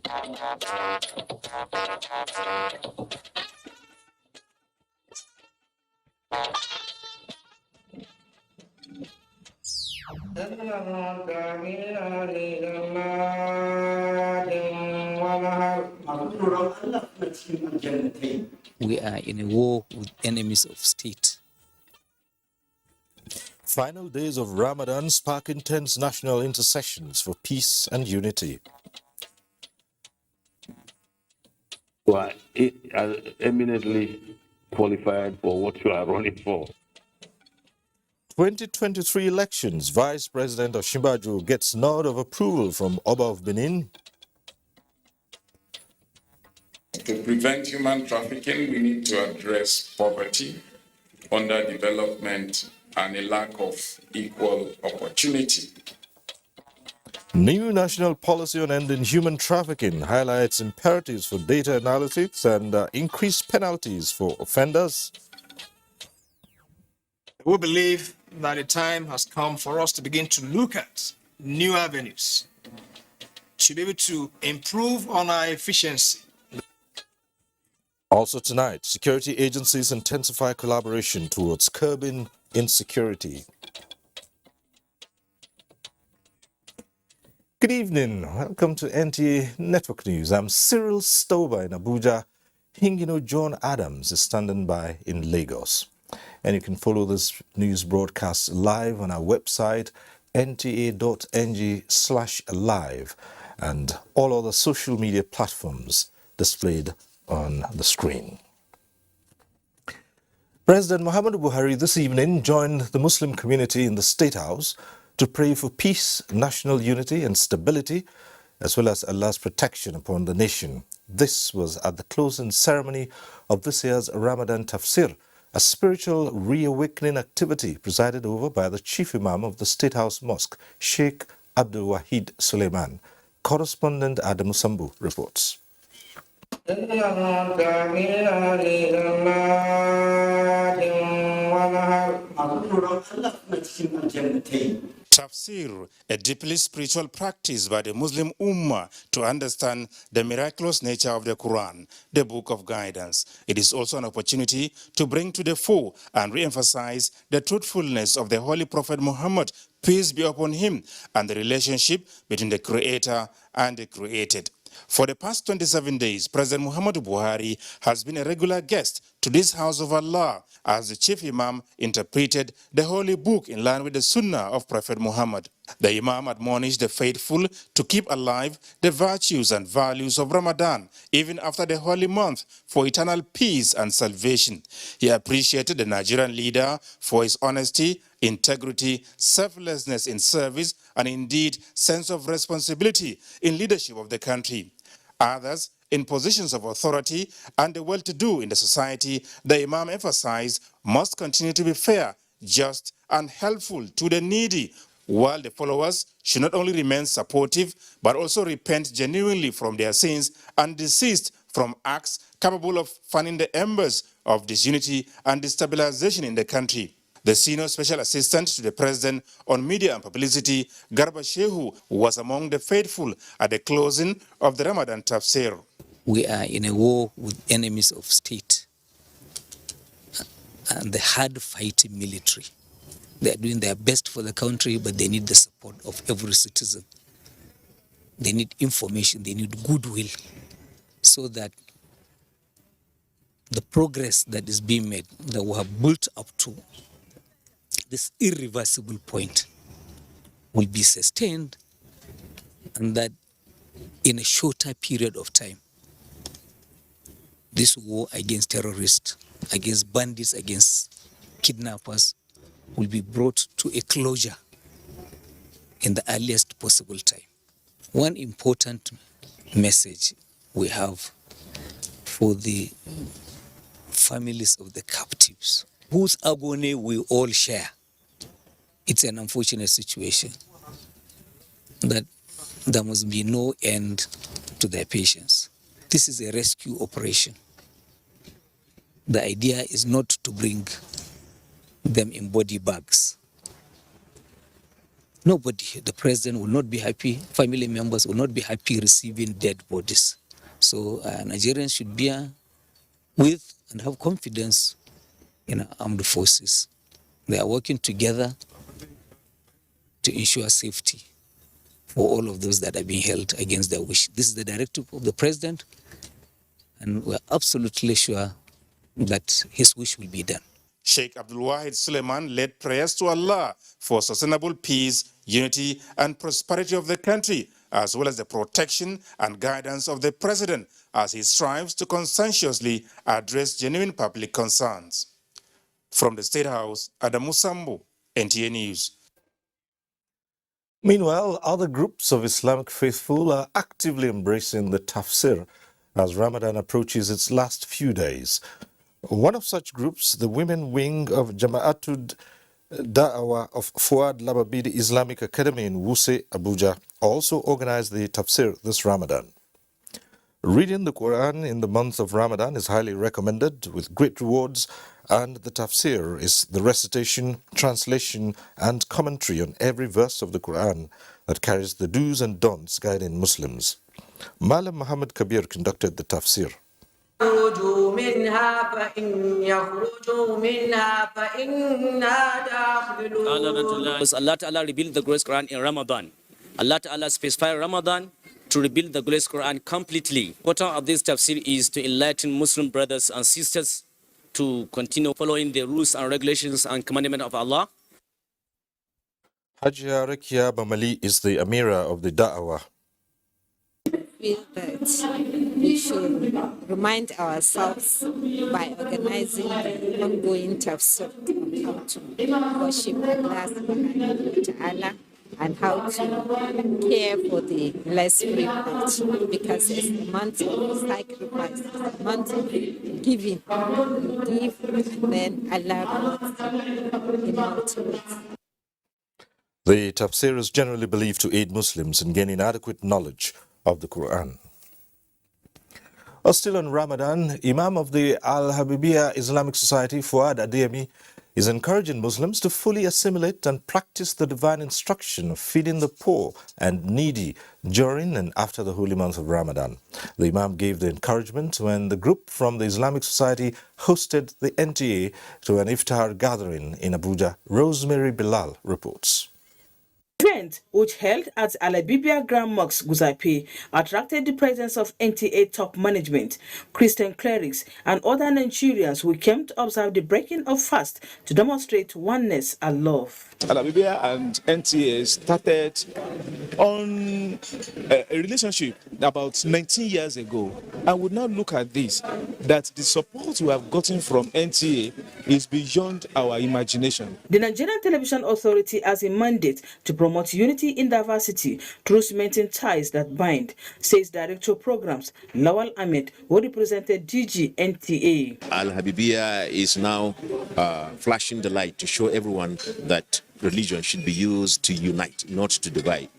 We are in a war with enemies of state. Final days of Ramadan spark intense national intercessions for peace and unity. You are eminently qualified for what you are running for. 2023 elections, Vice President Osibajo gets nod of approval from Oba of Benin. To prevent human trafficking, we need to address poverty, underdevelopment, and a lack of equal opportunity. New national policy on ending human trafficking highlights imperatives for data analytics and increased penalties for offenders. We believe that the time has come for us to begin to look at new avenues to be able to improve on our efficiency. Also tonight, security agencies intensify collaboration towards curbing insecurity. Good evening. Welcome to NTA Network News. I'm Cyril Stover in Abuja. Hingino John Adams is standing by in Lagos. And you can follow this news broadcast live on our website, nta.ng/live, and all other social media platforms displayed on the screen. President Muhammadu Buhari this evening joined the Muslim community in the State House to pray for peace, national unity and stability, as well as Allah's protection upon the nation. This was at the closing ceremony of this year's Ramadan Tafsir, a spiritual reawakening activity presided over by the Chief Imam of the State House Mosque, Sheikh Abdul Wahid Suleiman. Correspondent Adamu Sambu reports. Tafsir, a deeply spiritual practice by the Muslim Ummah to understand the miraculous nature of the Quran, the book of guidance. It is also an opportunity to bring to the fore and re-emphasize the truthfulness of the Holy Prophet Muhammad, peace be upon him, and the relationship between the Creator and the created. For the past 27 days, President Muhammadu Buhari has been a regular guest to this house of Allah as the Chief Imam interpreted the Holy Book in line with the Sunnah of Prophet Muhammad. The Imam admonished the faithful to keep alive the virtues and values of Ramadan, even after the holy month, for eternal peace and salvation. He appreciated the Nigerian leader for his honesty, integrity, selflessness in service, and indeed sense of responsibility in leadership of the country. Others, in positions of authority and the well-to-do in the society, the Imam emphasized must continue to be fair, just, and helpful to the needy, while the followers should not only remain supportive, but also repent genuinely from their sins and desist from acts capable of fanning the embers of disunity and destabilization in the country. The senior special assistant to the president on media and publicity, Garba Shehu, was among the faithful at the closing of the Ramadan Tafsir. We are in a war with enemies of state and the hard-fighting military. They are doing their best for the country, but they need the support of every citizen. They need information, they need goodwill, so that the progress that is being made, that we have built up to this irreversible point, will be sustained, and that in a shorter period of time, this war against terrorists, against bandits, against kidnappers, will be brought to a closure in the earliest possible time. One important message we have for the families of the captives, whose agony we all share. It's an unfortunate situation that there must be no end to their patience. This is a rescue operation. The idea is not to bring them in body bags. Nobody, the president will not be happy, family members will not be happy receiving dead bodies. So Nigerians should bear with and have confidence in our armed forces. They are working together to ensure safety for all of those that are being held against their wish. This is the directive of the president, and we're absolutely sure that his wish will be done. Sheikh Abdul Wahid Suleiman led prayers to Allah for sustainable peace, unity, and prosperity of the country, as well as the protection and guidance of the president as he strives to conscientiously address genuine public concerns. From the State House, Adamu Sambo, NTA News. Meanwhile, other groups of Islamic faithful are actively embracing the Tafsir as Ramadan approaches its last few days. One of such groups, the women wing of Jama'atud Da'awa of Fuad Lababidi Islamic Academy in Wuse, Abuja, also organized the Tafsir this Ramadan. Reading the Quran in the month of Ramadan is highly recommended with great rewards, and the Tafsir is the recitation, translation and commentary on every verse of the Quran that carries the do's and don'ts guiding Muslims. Malam Muhammad Kabir conducted the Tafsir. Allah Ta'ala revealed the glorious Quran in Ramadan. Allah Ta'ala specified Ramadan to reveal the glorious Quran completely. The point of this tafsir is to enlighten Muslim brothers and sisters to continue following the rules and regulations and commandment of Allah. Hajia Rekia Bamali is the Amira of the Da'awah. Feel that we should remind ourselves by organizing the ongoing tafsir on how to worship Allah subhanahu wa ta'ala and how to care for the less privileged, because it's a month of sacrifice, a month of giving. You give, and then Allah rewards in multiples. The Tafsir is generally believed to aid Muslims in gaining adequate knowledge of the Quran. Still on Ramadan, Imam of the Al-Habibiyya Islamic Society, Fuad Yemi, is encouraging Muslims to fully assimilate and practice the divine instruction of feeding the poor and needy during and after the holy month of Ramadan. The Imam gave the encouragement when the group from the Islamic Society hosted the NTA to an iftar gathering in Abuja. Rosemary Bilal reports. Event, which held at Al-Habibiyya Grand Mosque, Guzaipe, attracted the presence of NTA top management, Christian clerics, and other Nigerians who came to observe the breaking of fast to demonstrate oneness and love. Al-Habibiyya and NTA started on a relationship about 19 years ago, and we now look at this, that the support we have gotten from NTA is beyond our imagination. The Nigerian Television Authority has a mandate to promote unity in diversity through cementing ties that bind, says Director of Programs Lawal Ahmed, who represented DG NTA. Al-Habibiyya is now flashing the light to show everyone that religion should be used to unite, not to divide.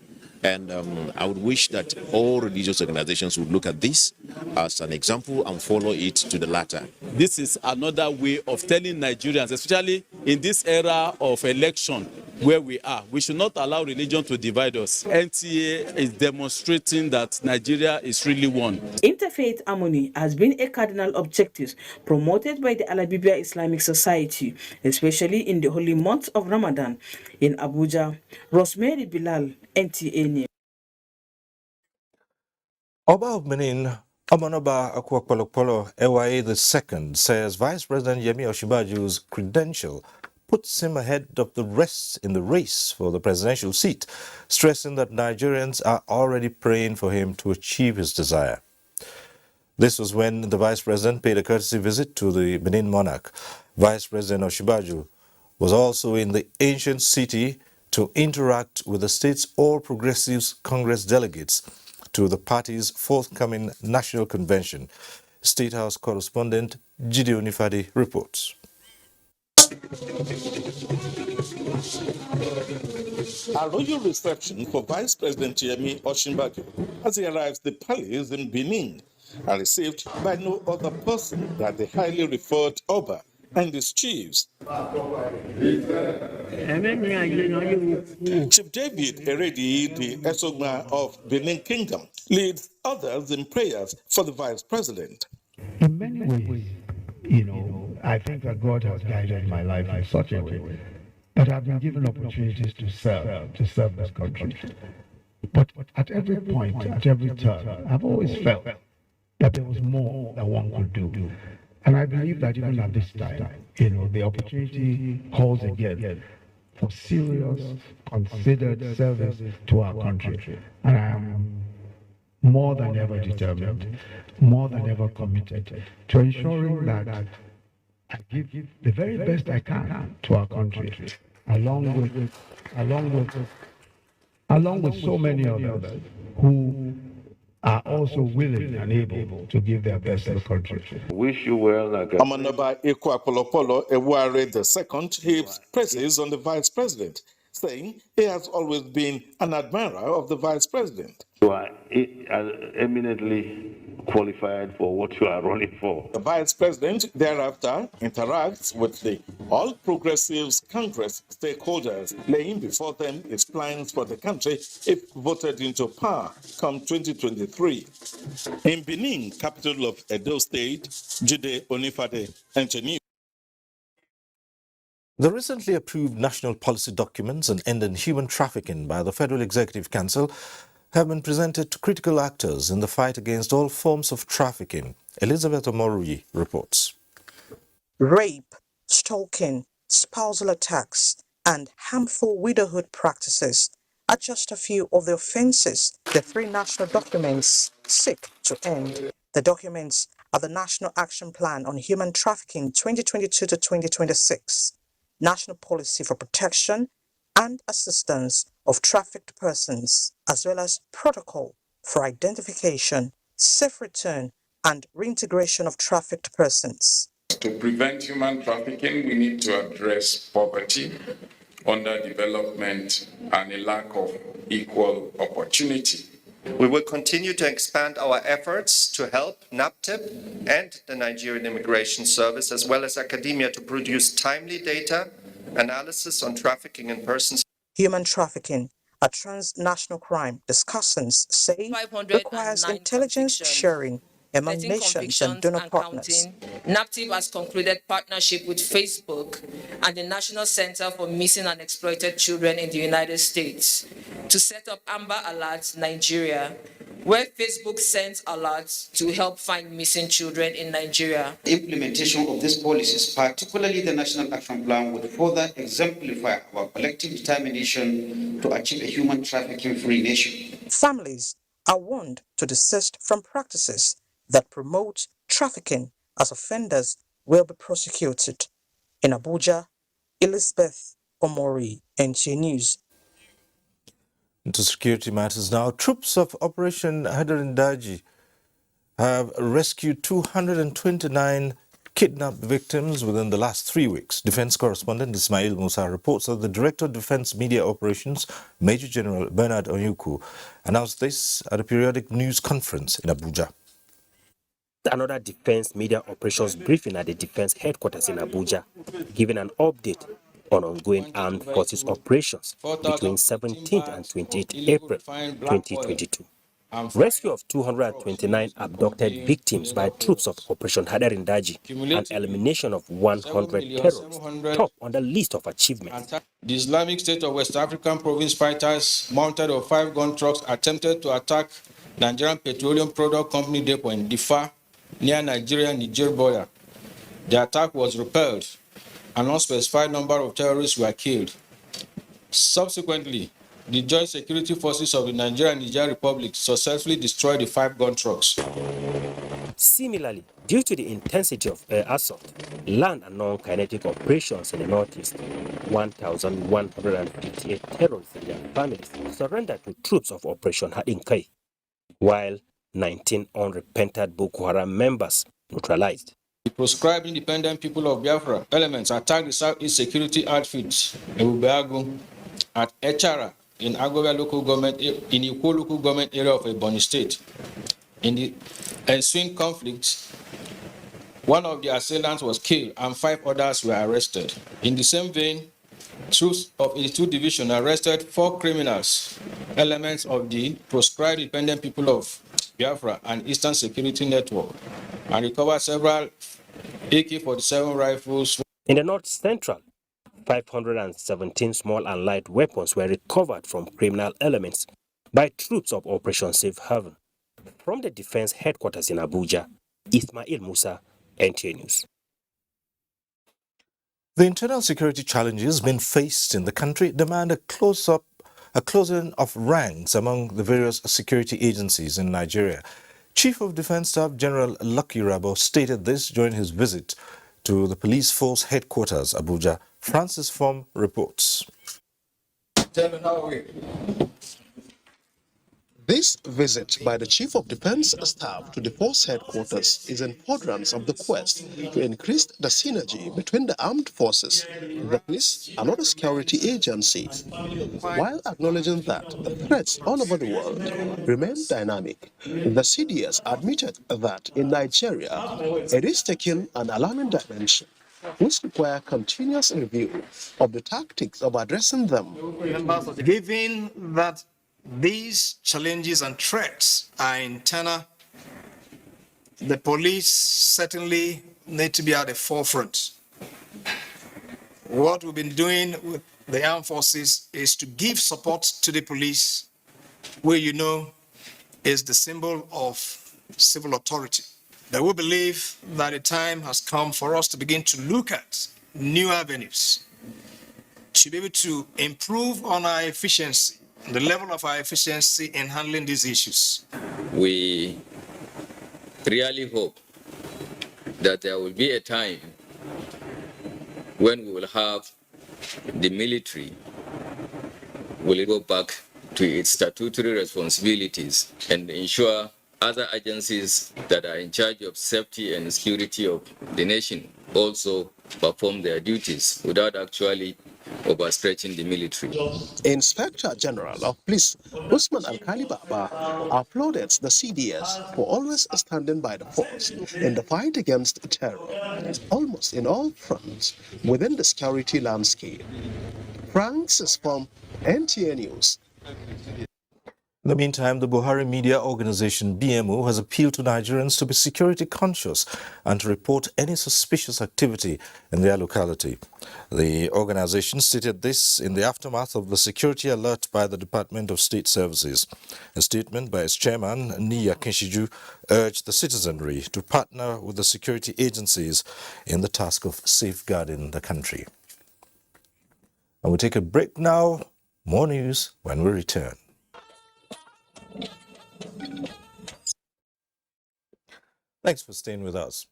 And I would wish that all religious organizations would look at this as an example and follow it to the latter. This is another way of telling Nigerians, especially in this era of election where we are, we should not allow religion to divide us. NTA is demonstrating that Nigeria is really one. Interfaith harmony has been a cardinal objective promoted by the Al-Habibiyya Islamic Society, especially in the holy month of Ramadan. In Abuja, Rosemary Bilal, NTA News. Oba of Benin, Omanoba Akwakwalokpolo Ewaye II, says Vice President Yemi Osibajo's credential puts him ahead of the rest in the race for the presidential seat, stressing that Nigerians are already praying for him to achieve his desire. This was when the Vice President paid a courtesy visit to the Benin monarch. Vice President Osibajo was also in the ancient city to interact with the state's All Progressives Congress delegates to the party's forthcoming national convention. State House correspondent Gideon Ifadi reports. A royal reception for Vice President Yemi Osibajo as he arrives the palace in Benin are received by no other person than the highly referred Oba and his chiefs. Chief David Eredi, the Esogma of Benin Kingdom, leads others in prayers for the vice president. In many ways, I think that God has guided my life in such a way that I've been given opportunities to serve this country. But at every point, at every turn, I've always felt that there was more that one could do. And I believe that even at this time, the opportunity calls again for serious, considered service to our country. And I am more than ever determined, more than ever committed to ensuring that I give the very best I can to our country, along with so many others who are also willing and able to give their best to the country. Wish you well. Amanaba Ekwapolopolo Ewuare II heaps praises on the vice president, saying he has always been an admirer of the vice president. You are eminently qualified for what you are running for. The vice president thereafter interacts with the All Progressives Congress stakeholders, laying before them his plans for the country if voted into power come 2023. In Benin, capital of Edo State, Jide Onifade, NTA. The recently approved national policy documents on ending human trafficking by the Federal Executive Council have been presented to critical actors in the fight against all forms of trafficking. Elizabeth Omorui reports. Rape, stalking, spousal attacks, and harmful widowhood practices are just a few of the offenses the three national documents seek to end. The documents are the National Action Plan on Human Trafficking 2022 to 2026, National Policy for Protection and Assistance of Trafficked Persons, as well as Protocol for Identification, Safe Return, and Reintegration of Trafficked Persons. To prevent human trafficking, we need to address poverty, underdevelopment, and a lack of equal opportunity. We will continue to expand our efforts to help NAPTIP and the Nigerian Immigration Service, as well as academia, to produce timely data analysis on trafficking in persons. Human trafficking, a transnational crime, discussants say requires intelligence sharing among nations and donor partners. NAPTIP has concluded partnership with Facebook and the National Center for Missing and Exploited Children in the United States to set up Amber Alerts Nigeria, where Facebook sends alerts to help find missing children in Nigeria. Implementation of these policies, particularly the National Action Plan, would further exemplify our collective determination to achieve a human trafficking-free nation. Families are warned to desist from practices that promote trafficking, as offenders will be prosecuted. In Abuja, Elizabeth Omori, NTA News. Into security matters now. Troops of Operation Hadarindaji have rescued 229 kidnapped victims within the last 3 weeks. Defense correspondent Ismail Musa reports that the Director of Defense Media Operations, Major General Bernard Onyuku, announced this at a periodic news conference in Abuja. Another defense media operations briefing at the defense headquarters in Abuja, giving an update on ongoing armed forces operations between 17th and 28th April 2022. Rescue of 229 abducted victims by troops of Operation Hadarindaji and elimination of 100 terrorists top on the list of achievements. The Islamic State of West African province fighters mounted on 5 gun trucks attempted to attack Nigerian Petroleum Product Company depot in Difa, near Niger border. The attack was repelled. An unspecified number of terrorists were killed. Subsequently, the Joint Security Forces of the Nigeria and Niger Republic successfully destroyed the 5 gun trucks. Similarly, due to the intensity of air assault, land and non-kinetic operations in the northeast, 1,158 terrorists and their families surrendered to troops of Operation Hadinkai, while 19 unrepentant Boko Haram members neutralized. The proscribed independent people of Biafra elements attacked the Southeast Security Outfits in Ubeagu at Echara in Agoba local government, in Ikwo local government area of Ebonyi State. In the ensuing conflict, One of the assailants was killed and 5 others were arrested. In the same vein, troops of 82 Division arrested 4 criminals, elements of the proscribed independent people of Biafra and Eastern Security Network, and recovered several AK-47 rifles. In the North Central, 517 small and light weapons were recovered from criminal elements by troops of Operation Safe Haven. From the Defense Headquarters in Abuja, Ismail Musa, NTA News. The internal security challenges being faced in the country demand a closing of ranks among the various security agencies in Nigeria. Chief of Defense Staff General Lucky Rabo stated this during his visit to the Police Force Headquarters, Abuja. Francis Form reports. This visit by the Chief of Defense Staff to the Force Headquarters is in furtherance of the quest to increase the synergy between the armed forces, the police, and other security agencies. While acknowledging that the threats all over the world remain dynamic, the CDS admitted that in Nigeria, it is taking an alarming dimension, which require continuous review of the tactics of addressing them. Given that these challenges and threats are internal, the police certainly need to be at the forefront. What we've been doing with the armed forces is to give support to the police, where is the symbol of civil authority. But we believe that the time has come for us to begin to look at new avenues to be able to improve on our efficiency, the level of our efficiency in handling these issues. We really hope that there will be a time when we will have the military will go back to its statutory responsibilities and ensure other agencies that are in charge of safety and security of the nation also perform their duties without actually overstretching the military. Inspector General of Police Usman Alkali Baba applauded the CDS for always standing by the force in the fight against terror, almost in all fronts within the security landscape. Francis from NTA News. In the meantime, the Buhari media organization BMO has appealed to Nigerians to be security conscious and to report any suspicious activity in their locality. The organization stated this in the aftermath of the security alert by the Department of State Services. A statement by its chairman, Niya Kinshiju, urged the citizenry to partner with the security agencies in the task of safeguarding the country. And we'll take a break now. More news when we return. Thanks for staying with us.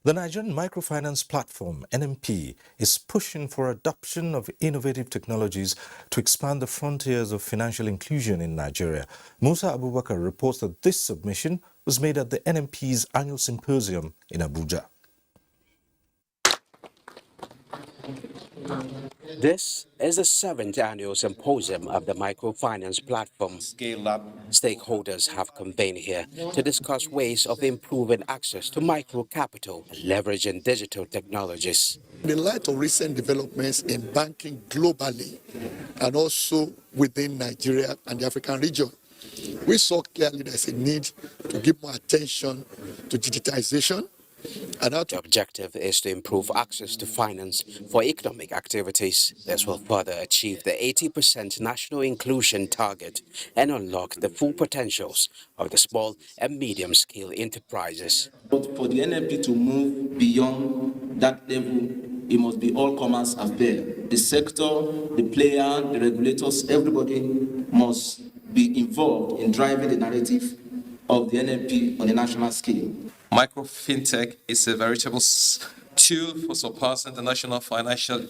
The Nigerian microfinance platform, NMP, is pushing for adoption of innovative technologies to expand the frontiers of financial inclusion in Nigeria. Musa Abubakar reports that this submission was made at the NMP's annual symposium in Abuja. This is the 7th annual symposium of the microfinance platform. Stakeholders have convened here to discuss ways of improving access to micro-capital and leveraging digital technologies. In light of recent developments in banking globally and also within Nigeria and the African region, we saw clearly there's a need to give more attention to digitization. The objective is to improve access to finance for economic activities. This will further achieve the 80% national inclusion target and unlock the full potentials of the small and medium-scale enterprises. But for the NMP to move beyond that level, it must be all commerce affair. The sector, the player, the regulators, everybody must be involved in driving the narrative of the NMP on a national scale. Micro fintech is a veritable tool for surpassing the national financial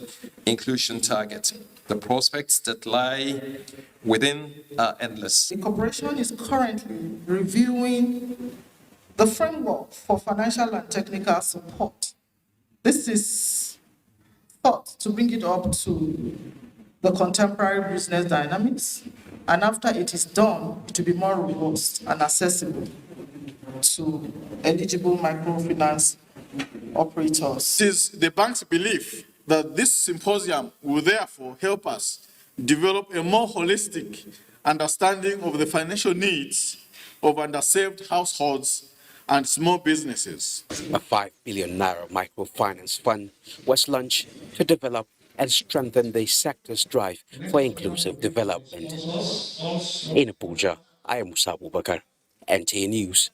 inclusion target. The prospects that lie within are endless. The corporation is currently reviewing the framework for financial and technical support. This is thought to bring it up to the contemporary business dynamics, and after it is done, it will be more robust and accessible to eligible microfinance operators. It is the bank's belief that this symposium will therefore help us develop a more holistic understanding of the financial needs of underserved households and small businesses. A 5 billion naira microfinance fund was launched to develop and strengthen the sector's drive for inclusive development. In Abuja, I am Musa Abubakar, NTA News.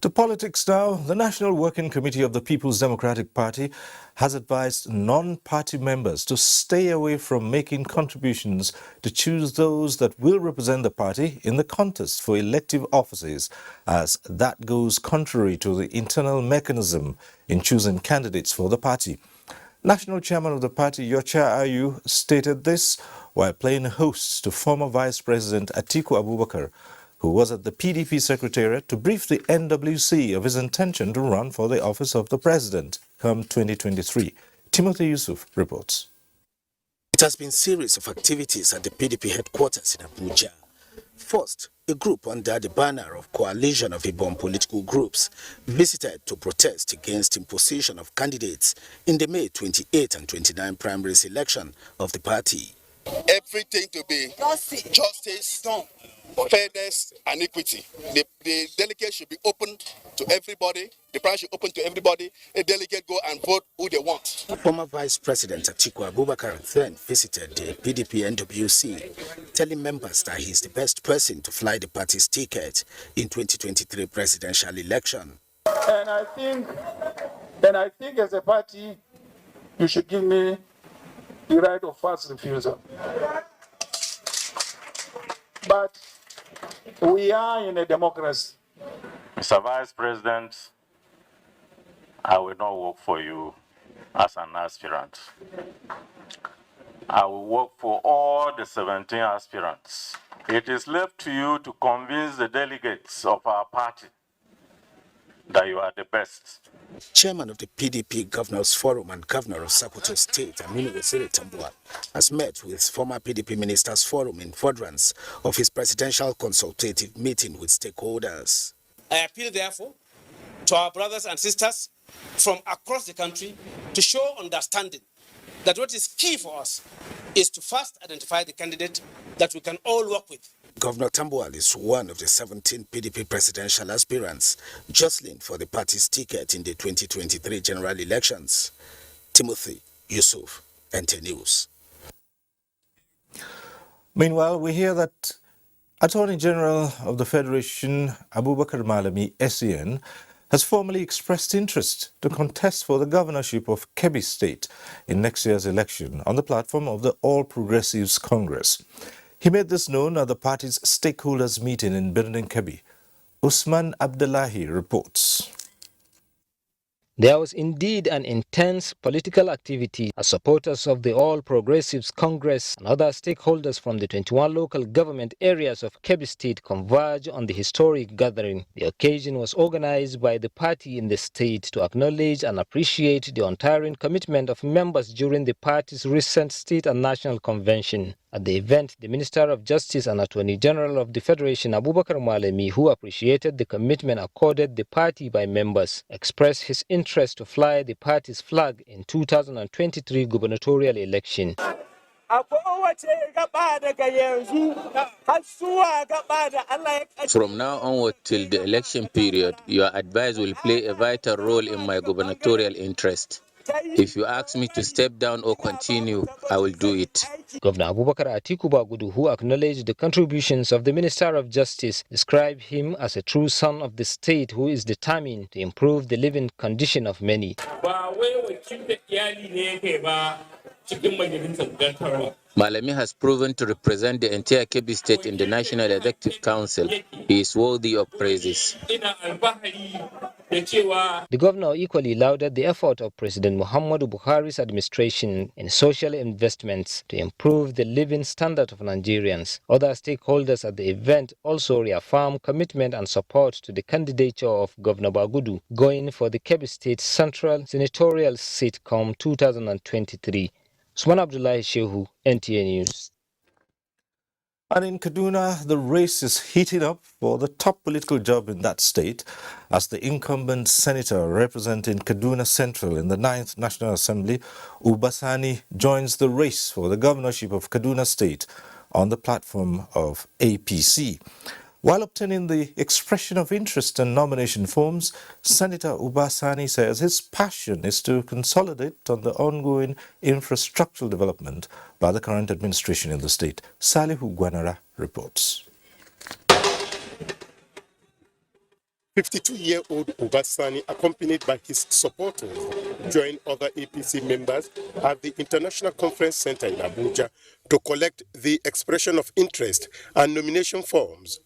To politics now, the National Working Committee of the People's Democratic Party has advised non-party members to stay away from making contributions to choose those that will represent the party in the contest for elective offices, as that goes contrary to the internal mechanism in choosing candidates for the party. National Chairman of the party, Yocha Ayu, stated this while playing host to former Vice President Atiku Abubakar, who was at the PDP Secretariat to brief the NWC of his intention to run for the office of the President come 2023. Timothy Yusuf reports. It has been a series of activities at the PDP headquarters in Abuja. First, a group under the banner of Coalition of Ibom Political Groups visited to protest against imposition of candidates in the May 28 and 29 primaries election of the party. Everything to be justice, fairness, and equity. The delegate should be open to everybody. The branch should open to everybody. A delegate go and vote who they want. Former Vice President Atiku Abubakar then visited the PDP NWC, telling members that he is the best person to fly the party's ticket in 2023 presidential election. And I think as a party, you should give me the right of first refusal. But we are in a democracy. Mr. Vice President, I will not work for you as an aspirant. I will work for all the 17 aspirants. It is left to you to convince the delegates of our party that you are the best. Chairman of the PDP Governors Forum and Governor of Kano State, Yemi, has met with former PDP Ministers Forum in furtherance of his presidential consultative meeting with stakeholders. I appeal, therefore, to our brothers and sisters from across the country to show understanding that what is key for us is to first identify the candidate that we can all work with. Governor Tambuwal is one of the 17 PDP presidential aspirants jostling for the party's ticket in the 2023 general elections. Timothy Yusuf, NTA News. Meanwhile, we hear that Attorney General of the Federation, Abubakar Malami, SEN, has formally expressed interest to contest for the governorship of Kebbi State in next year's election on the platform of the All Progressives Congress. He made this known at the party's stakeholders meeting in Benin, Kebbi. Usman Abdullahi reports. There was indeed an intense political activity as supporters of the All Progressives Congress and other stakeholders from the 21 local government areas of Kebbi State converge on the historic gathering. The occasion was organized by the party in the state to acknowledge and appreciate the untiring commitment of members during the party's recent state and national convention. At the event, the Minister of Justice and Attorney General of the Federation, Abubakar Malami, who appreciated the commitment accorded the party by members, expressed his interest to fly the party's flag in 2023 gubernatorial election. From now onward till the election period, your advice will play a vital role in my gubernatorial interest. If you ask me to step down or continue, I will do it. Governor Abubakar Atiku Bagudu, who acknowledged the contributions of the Minister of Justice, described him as a true son of the state who is determined to improve the living condition of many. Malami has proven to represent the entire Kebbi State in the National Executive Council. He is worthy of praises. The governor equally lauded the effort of President Muhammadu Buhari's administration in social investments to improve the living standard of Nigerians. Other stakeholders at the event also reaffirmed commitment and support to the candidature of Governor Bagudu going for the Kebbi State Central Senatorial seat come 2023. Usman Abdullahi Shehu, NTA News. And in Kaduna, the race is heating up for the top political job in that state as the incumbent senator representing Kaduna Central in the 9th National Assembly, Ubasani, joins the race for the governorship of Kaduna State on the platform of APC. While obtaining the expression of interest and nomination forms, Senator Ubasani says his passion is to consolidate on the ongoing infrastructural development by the current administration in the state. Salihu Gwanara reports. 52-year-old Ubasani, accompanied by his supporters, joined other APC members at the International Conference Center in Abuja to collect the expression of interest and nomination forms.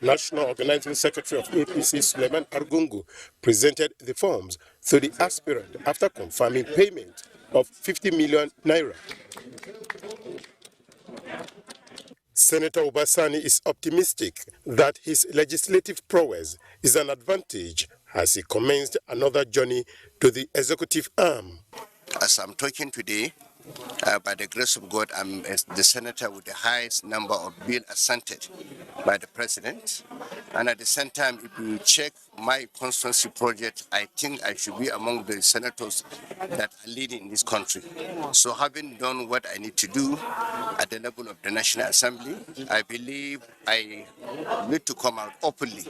National Organizing Secretary of APC, Suleiman Argungu, presented the forms to the aspirant after confirming payment of 50 million naira. Senator Ubasani is optimistic that his legislative prowess is an advantage as he commenced another journey to the executive arm. As I'm talking today, by the grace of God, I'm the senator with the highest number of bills assented by the president. And at the same time, if you check my constituency project, I think I should be among the senators that are leading in this country. So having done what I need to do at the level of the National Assembly, I believe I need to come out openly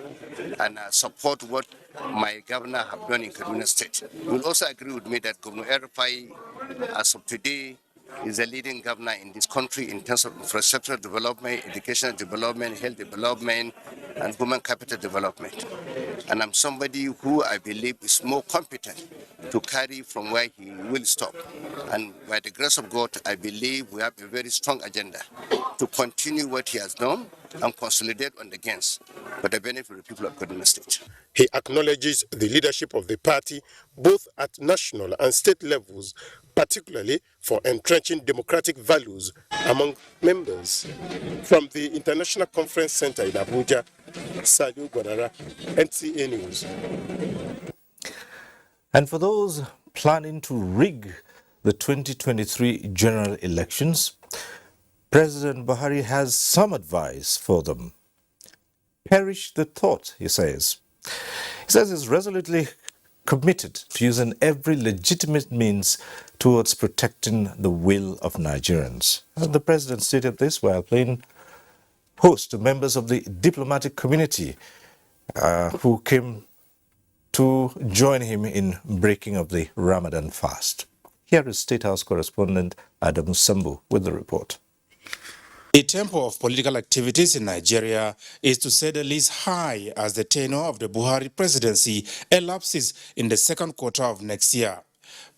and support what my governor have done in Kaduna State. You will also agree with me that Governor Erufai, as of today, is a leading governor in this country in terms of infrastructure development, educational development, health development, and human capital development. And I'm somebody who I believe is more competent to carry from where he will stop. And by the grace of God, I believe we have a very strong agenda to continue what he has done and consolidate on the gains for the benefit of the people of Kaduna State. He acknowledges the leadership of the party, both at national and state levels, particularly for entrenching democratic values among members. From the International Conference Center in Abuja, Salihu Gwanara, NTA News. And for those planning to rig the 2023 general elections, President Buhari has some advice for them. Perish the thought, he says. He says he's resolutely committed to using every legitimate means towards protecting the will of Nigerians. And the president stated this while playing host to members of the diplomatic community who came to join him in breaking of the Ramadan fast. Here is State House correspondent Adam Sambu with the report. The tempo of political activities in Nigeria is to say the least high as the tenure of the Buhari presidency elapses in the second quarter of next year.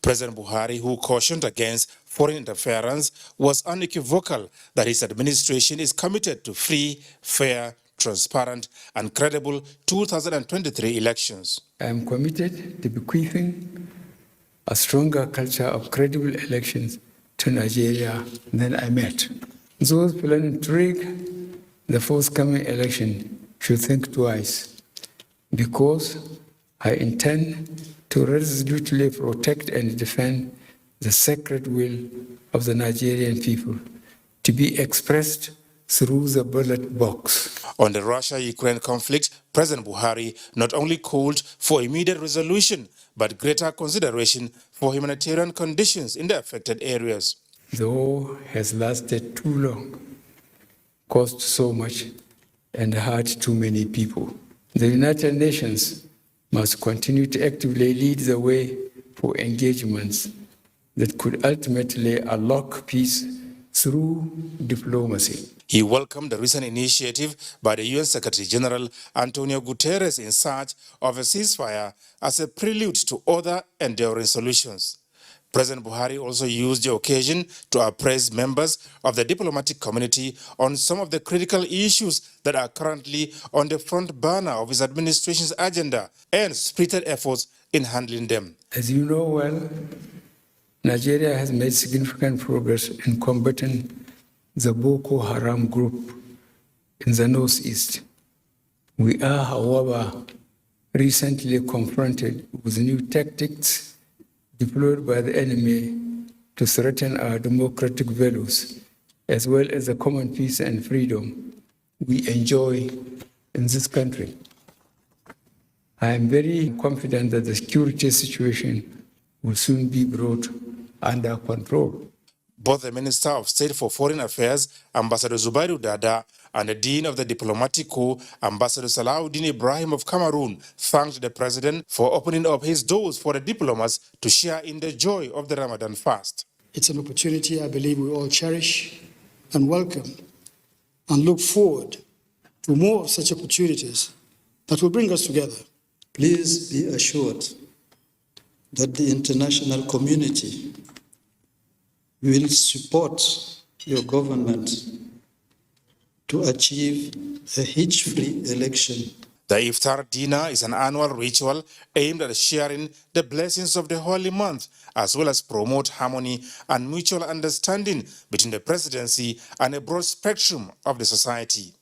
President Buhari, who cautioned against foreign interference, was unequivocal that his administration is committed to free, fair, transparent and credible 2023 elections. I am committed to bequeathing a stronger culture of credible elections to Nigeria than I met. Those planning to rig the forthcoming election should think twice, because I intend to resolutely protect and defend the sacred will of the Nigerian people to be expressed through the ballot box. On the Russia-Ukraine conflict, President Buhari not only called for immediate resolution, but greater consideration for humanitarian conditions in the affected areas. The war has lasted too long, cost so much, and hurt too many people. The United Nations must continue to actively lead the way for engagements that could ultimately unlock peace through diplomacy. He welcomed the recent initiative by the UN Secretary General Antonio Guterres in search of a ceasefire as a prelude to other enduring solutions. President Buhari also used the occasion to appraise members of the diplomatic community on some of the critical issues that are currently on the front burner of his administration's agenda and spirited efforts in handling them. As you know well, Nigeria has made significant progress in combating the Boko Haram group in the northeast. We are, however, recently confronted with new tactics deployed by the enemy to threaten our democratic values as well as the common peace and freedom we enjoy in this country. I am very confident that the security situation will soon be brought under control. Both the Minister of State for Foreign Affairs, Ambassador Zubairu Dada, and the Dean of the Diplomatic Corps, Ambassador Salahuddin Ibrahim of Cameroon, thanked the President for opening up his doors for the diplomats to share in the joy of the Ramadan fast. It's an opportunity I believe we all cherish and welcome, and look forward to more of such opportunities that will bring us together. Please be assured that the international community will support your government to achieve a hitch-free election. The Iftar Dinner is an annual ritual aimed at sharing the blessings of the holy month, as well as promote harmony and mutual understanding between the presidency and a broad spectrum of the society.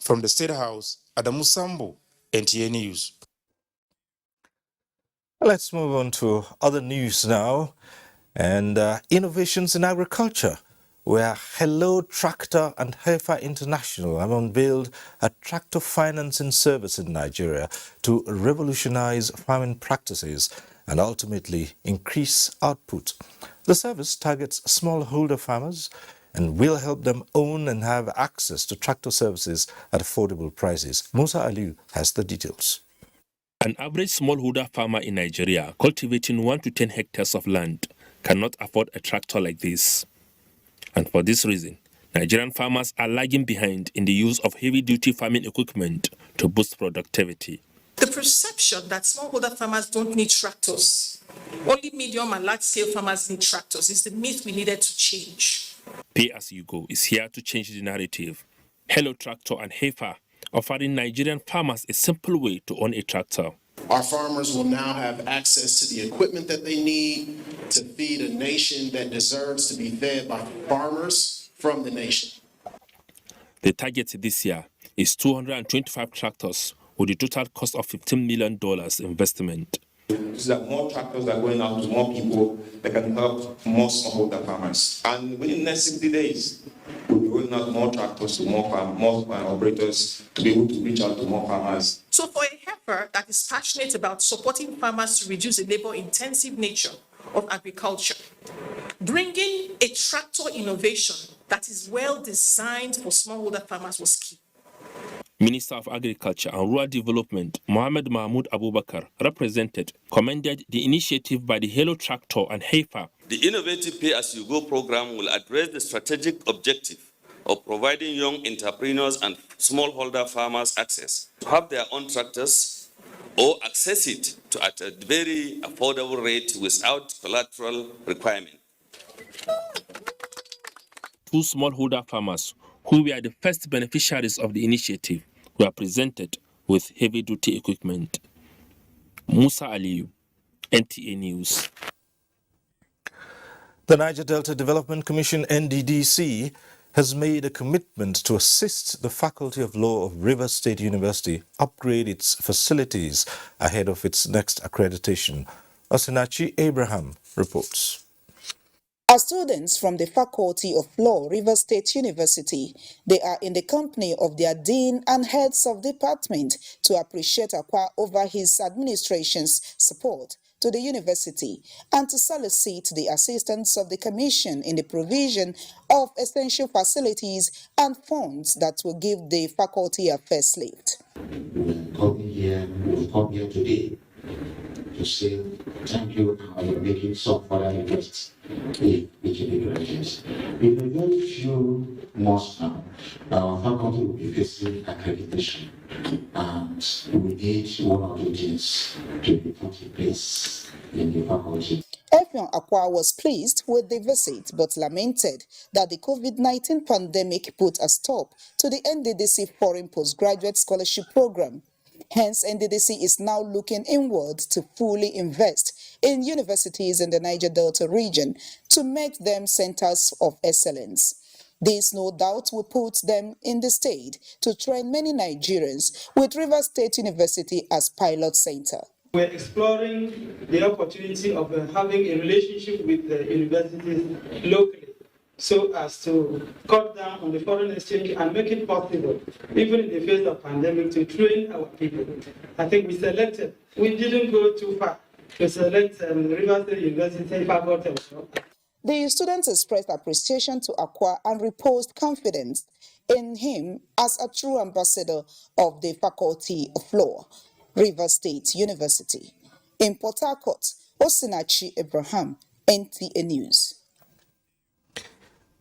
From the State House, Adamu Sambo, NTA News. Let's move on to other news now, and innovations in agriculture, where Hello Tractor and Haifa International have unveiled a tractor financing service in Nigeria to revolutionize farming practices and ultimately increase output. The service targets smallholder farmers and will help them own and have access to tractor services at affordable prices. Musa Aliu has the details. An average smallholder farmer in Nigeria cultivating 1 to 10 hectares of land cannot afford a tractor like this. And for this reason, Nigerian farmers are lagging behind in the use of heavy-duty farming equipment to boost productivity. The perception that smallholder farmers don't need tractors, only medium and large-scale farmers need tractors, is the myth we needed to change. Pay-as-you-go is here to change the narrative. Hello Tractor and Haifa, offering Nigerian farmers a simple way to own a tractor. Our farmers will now have access to the equipment that they need to feed a nation that deserves to be fed by farmers from the nation. The target this year is 225 tractors with a total cost of $15 million investment. So that more tractors are going out to more people that can help more smallholder farmers. And within the next 60 days, we'll be rolling out more tractors to more operators to be able to reach out to more farmers. So for a heifer that is passionate about supporting farmers to reduce the labor-intensive nature of agriculture, bringing a tractor innovation that is well designed for smallholder farmers was key. Minister of Agriculture and Rural Development, Mohammed Mahmoud Abubakar, commended the initiative by the Hello Tractor and Haifa. The innovative Pay-as-you-go program will address the strategic objective of providing young entrepreneurs and smallholder farmers access to have their own tractors or access it at a very affordable rate without collateral requirement. 2 smallholder farmers who were the first beneficiaries of the initiative were presented with heavy-duty equipment. Musa Aliu, NTA News. The Niger Delta Development Commission, NDDC, has made a commitment to assist the Faculty of Law of Rivers State University upgrade its facilities ahead of its next accreditation. Osinachi Abraham reports. As students from the Faculty of Law, Rivers State University, they are in the company of their dean and heads of department to appreciate Akwa over his administration's support to the university and to solicit the assistance of the commission in the provision of essential facilities and funds that will give the faculty a first lift. We've come here today to say thank you how you're making some further requests in the graduates. In a very few months now, our faculty will be facing accreditation, and we need one or two things to be put in place in the faculty. Efion Akwa was pleased with the visit but lamented that the COVID-19 pandemic put a stop to the NDDC Foreign Postgraduate Scholarship Program. Hence, NDDC is now looking inward to fully invest in universities in the Niger Delta region to make them centers of excellence. This, no doubt, will put them in the state to train many Nigerians with Rivers State University as pilot center. We're exploring the opportunity of having a relationship with the universities locally so as to cut down on the foreign exchange and make it possible, even in the face of pandemic, to train our people. I think we didn't go too far to select Rivers State University faculty. The students expressed appreciation to Akwa and reposed confidence in him as a true ambassador of the Faculty of Law, Rivers State University. In Port Harcourt, Osinachi Abraham, NTA News.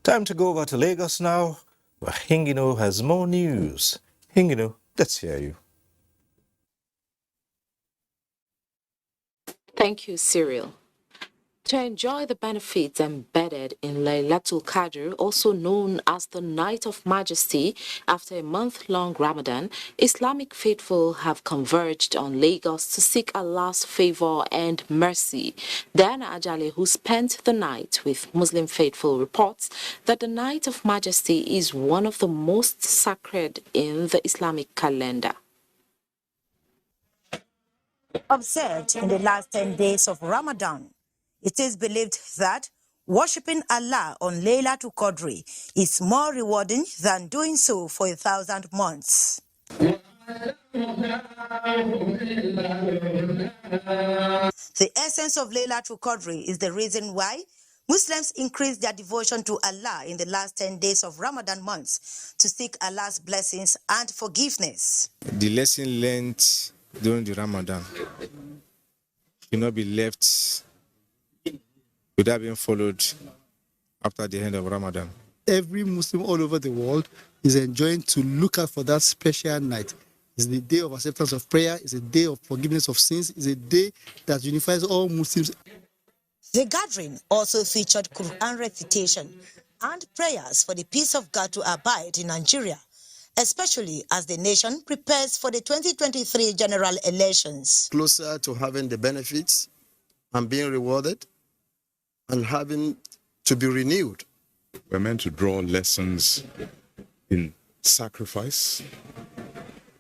Time to go over to Lagos now, where Hingino has more news. Hingino, let's hear you. Thank you, Cyril. To enjoy the benefits embedded in Laylatul Qadr, also known as the Night of Majesty, after a month-long Ramadan, Islamic faithful have converged on Lagos to seek Allah's favor and mercy. Diana Ajale, who spent the night with Muslim faithful, reports that the Night of Majesty is one of the most sacred in the Islamic calendar. Observed in the last 10 days of Ramadan, it is believed that worshipping Allah on Laylatul Qadr is more rewarding than doing so for 1,000 months. The essence of Laylatul Qadr is the reason why Muslims increase their devotion to Allah in the last 10 days of Ramadan months to seek Allah's blessings and forgiveness. The lesson learned during the Ramadan should not be left without being followed after the end of Ramadan. Every Muslim all over the world is enjoying to look out for that special night. It's the day of acceptance of prayer. It's a day of forgiveness of sins. It's a day that unifies all Muslims. The gathering also featured Quran recitation and prayers for the peace of God to abide in Nigeria, especially as the nation prepares for the 2023 general elections. Closer to having the benefits and being rewarded and having to be renewed. We're meant to draw lessons in sacrifice,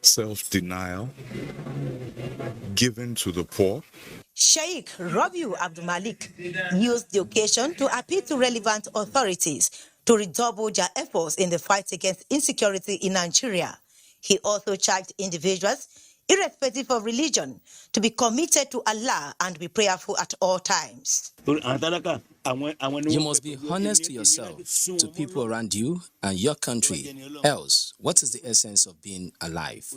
self-denial, giving to the poor. Sheikh Rabiu Abdul Malik used the occasion to appeal to relevant authorities to redouble their efforts in the fight against insecurity in Nigeria. He also charged individuals, irrespective of religion, to be committed to Allah and be prayerful at all times. You must be honest to yourself, to people around you and your country. Else, what is the essence of being alive?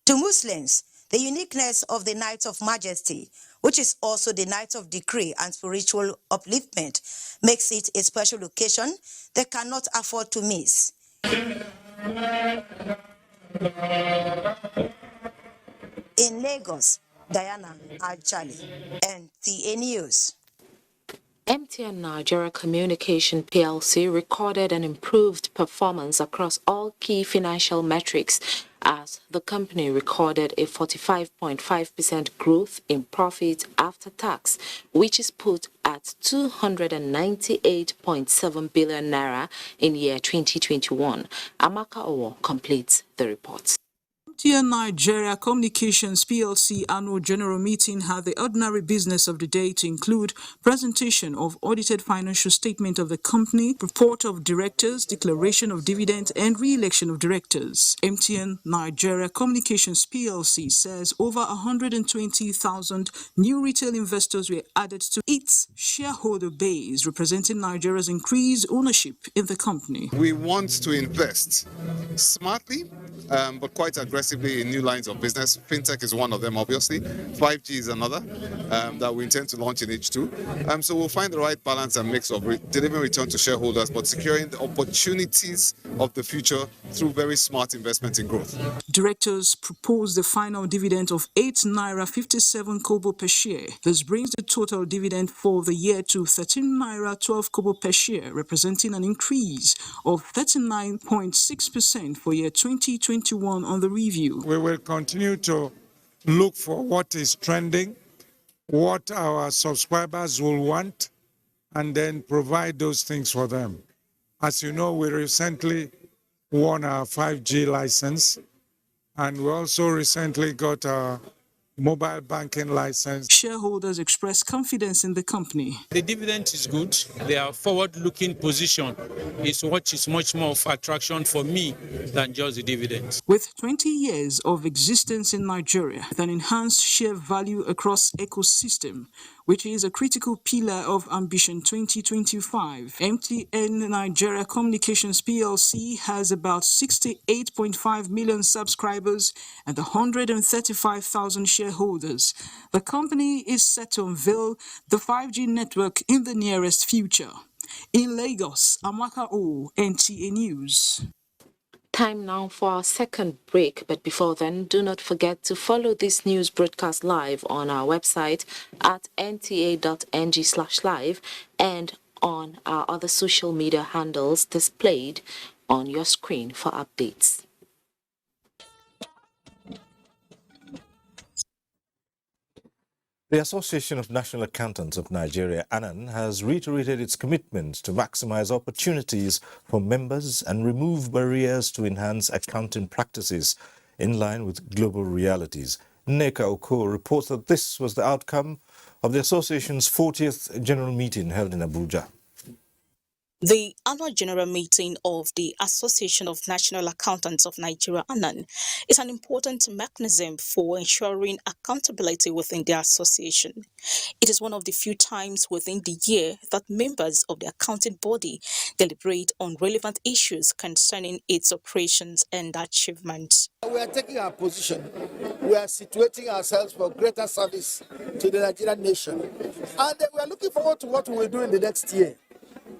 To Muslims, the uniqueness of the Night of Majesty, which is also the night of decree and spiritual upliftment, makes it a special occasion they cannot afford to miss. In Lagos, Diana Ajali, NTA News. MTN Nigeria Communication PLC recorded an improved performance across all key financial metrics as the company recorded a 45.5% growth in profit after tax, which is put at 298.7 billion naira in year 2021. Amaka Owo completes the report. MTN Nigeria Communications PLC annual general meeting had the ordinary business of the day to include presentation of audited financial statement of the company, report of directors, declaration of dividends, and re-election of directors. MTN Nigeria Communications PLC says over 120,000 new retail investors were added to its shareholder base, representing Nigeria's increased ownership in the company. We want to invest smartly, but quite aggressively in new lines of business. Fintech is one of them, obviously. 5G is another that we intend to launch in H2. So we'll find the right balance and mix of delivering return to shareholders, but securing the opportunities of the future through very smart investment in growth. Directors proposed the final dividend of 8 naira 57 kobo per share. This brings the total dividend for the year to 13 naira 12 kobo per share, representing an increase of 39.6% for year 2021 on the review. We will continue to look for what is trending, what our subscribers will want, and then provide those things for them. As you know, we recently won our 5G license, and we also recently got our mobile banking license. Shareholders express confidence in the company. The dividend is good. Their forward-looking position is what is much more of attraction for me than just the dividends. With 20 years of existence in Nigeria, with an enhanced share value across ecosystem, which is a critical pillar of Ambition 2025, MTN Nigeria Communications PLC has about 68.5 million subscribers and 135,000 shareholders. The company is set to unveil the 5G network in the nearest future. In Lagos, Amaka O, NTA News. Time now for our second break, but before then, do not forget to follow this news broadcast live on our website at nta.ng/live and on our other social media handles displayed on your screen for updates. The Association of National Accountants of Nigeria, ANAN, has reiterated its commitment to maximize opportunities for members and remove barriers to enhance accounting practices in line with global realities. Nneka Oko reports that this was the outcome of the association's 40th general meeting held in Abuja. The annual general meeting of the Association of National Accountants of Nigeria, ANAN, is an important mechanism for ensuring accountability within the association. It is one of the few times within the year that members of the accounting body deliberate on relevant issues concerning its operations and achievements. We are taking our position. We are situating ourselves for greater service to the Nigerian nation. And we are looking forward to what we will do in the next year.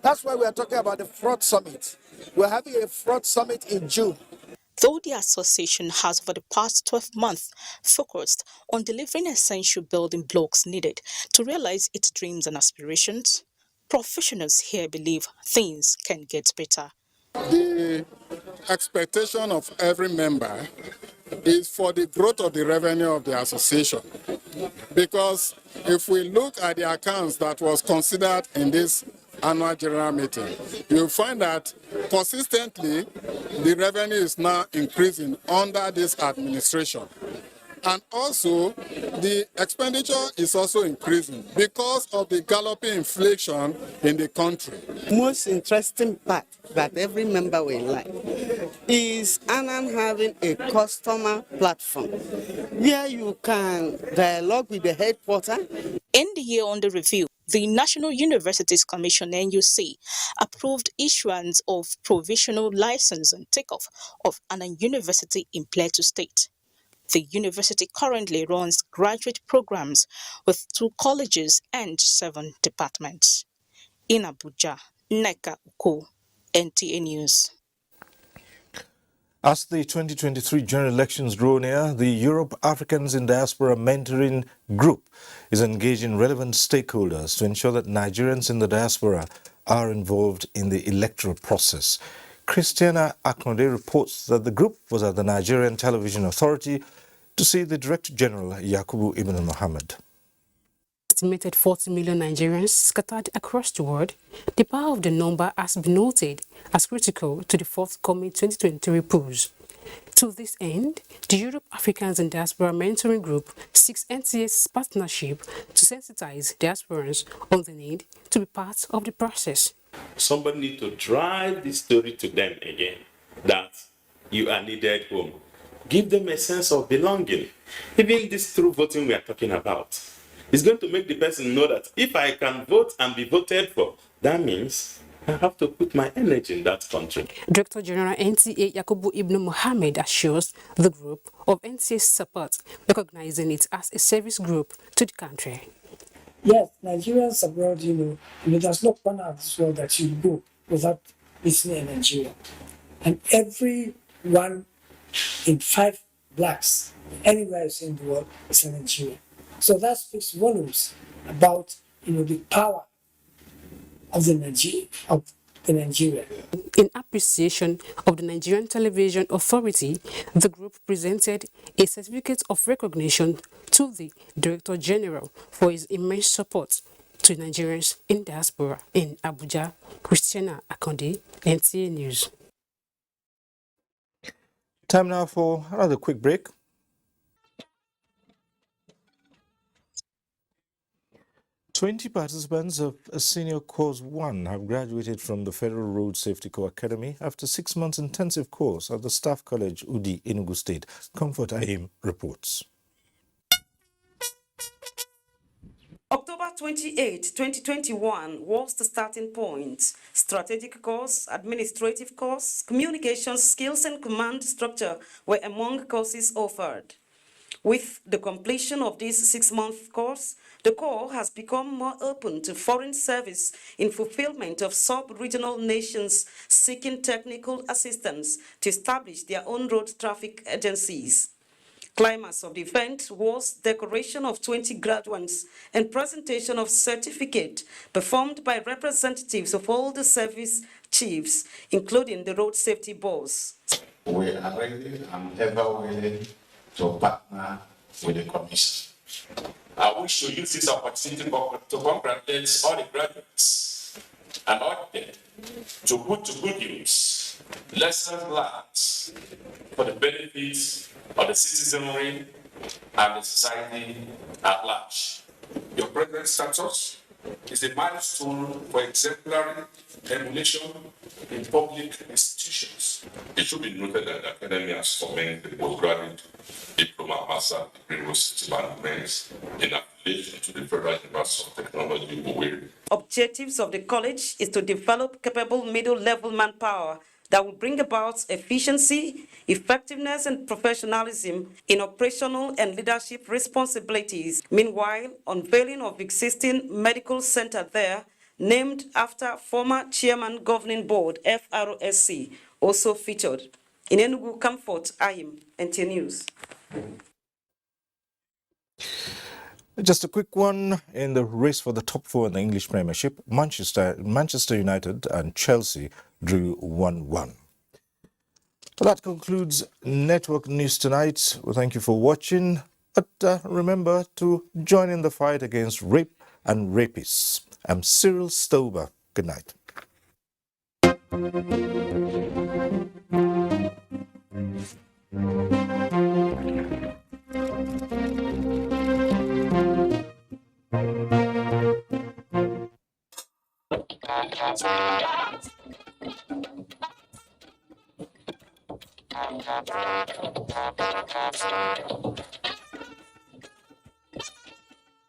That's why we are talking about the fraud summit. We're having a fraud summit in June. Though the association has over the past 12 months focused on delivering essential building blocks needed to realize its dreams and aspirations, professionals here believe things can get better. The expectation of every member is for the growth of the revenue of the association. Because if we look at the accounts that was considered in this annual general meeting, you'll find that consistently the revenue is now increasing under this administration. And also the expenditure is also increasing because of the galloping inflation in the country. Most interesting part that every member will like is ANAN having a customer platform where you can dialogue with the headquarters. In the year under review, the National Universities Commission, NUC, approved issuance of provisional license and takeoff of ANAN University in Plateau State. The university currently runs graduate programs with 2 colleges and 7 departments. In Abuja, Nneka Oko, NTA News. As the 2023 general elections draw near, the Europe Africans in Diaspora Mentoring Group is engaging relevant stakeholders to ensure that Nigerians in the diaspora are involved in the electoral process. Christiana Akonde reports that the group was at the Nigerian Television Authority to see the Director General Yakubu Ibn Mohammed. Estimated 40 million Nigerians scattered across the world, the power of the number has been noted as critical to the forthcoming 2023 polls. To this end, the Europe Africans and Diaspora Mentoring Group seeks NTA's partnership to sensitize diasporans on the need to be part of the process. Somebody needs to drive this story to them again, that you are needed home. Give them a sense of belonging. Even this through voting we are talking about. It's going to make the person know that if I can vote and be voted for, that means I have to put my energy in that country. Director General NTA Yakubu Ibn Mohammed assures the group of NTA's support, recognizing it as a service group to the country. Yes, Nigerians abroad, there's no corner of this world that you go without listening in Nigeria. And every 1 in 5 blacks anywhere in the world is in Nigeria. So that speaks volumes about the power of the Nigeria. In appreciation of the Nigerian Television Authority, the group presented a certificate of recognition to the Director General for his immense support to Nigerians in diaspora in Abuja. Christiana Akonde, NTA News. Time now for another quick break. 20 participants of Senior Course 1 have graduated from the Federal Road Safety Corps Academy after 6 months intensive course at the Staff College, Udi, Enugu State. Comfort Aim reports. October 28, 2021 was the starting point. Strategic course, administrative course, communication skills and command structure were among courses offered. With the completion of this 6-month course, the Corps has become more open to foreign service in fulfillment of sub-regional nations seeking technical assistance to establish their own road traffic agencies. Climax of the event was decoration of 20 graduates and presentation of certificate performed by representatives of all the service chiefs, including the road safety boss. We are ready and ever willing to partner with the Commission. I wish to use this opportunity to congratulate all the graduates and all them to put to good use lessons learned for the benefits of the citizenry and the society at large. Your present status is a milestone for exemplary emulation in public institutions. It should be noted that the Academy has summoned the postgraduate diploma, master degree, management in affiliation to the Federal University of Technology, Buhari. Objectives of the college is to develop capable middle-level manpower that will bring about efficiency, effectiveness, and professionalism in operational and leadership responsibilities. Meanwhile, unveiling of existing medical center there, named after former chairman governing board, FRSC, also featured. In Enugu, Comfort Ayim, NTA News. Just a quick one. In the race for the top 4 in the English Premiership, Manchester United and Chelsea drew 1-1. Well, that concludes Network News tonight. Well, thank you for watching. But remember to join in the fight against rape and rapists. I'm Cyril Stober. Good night.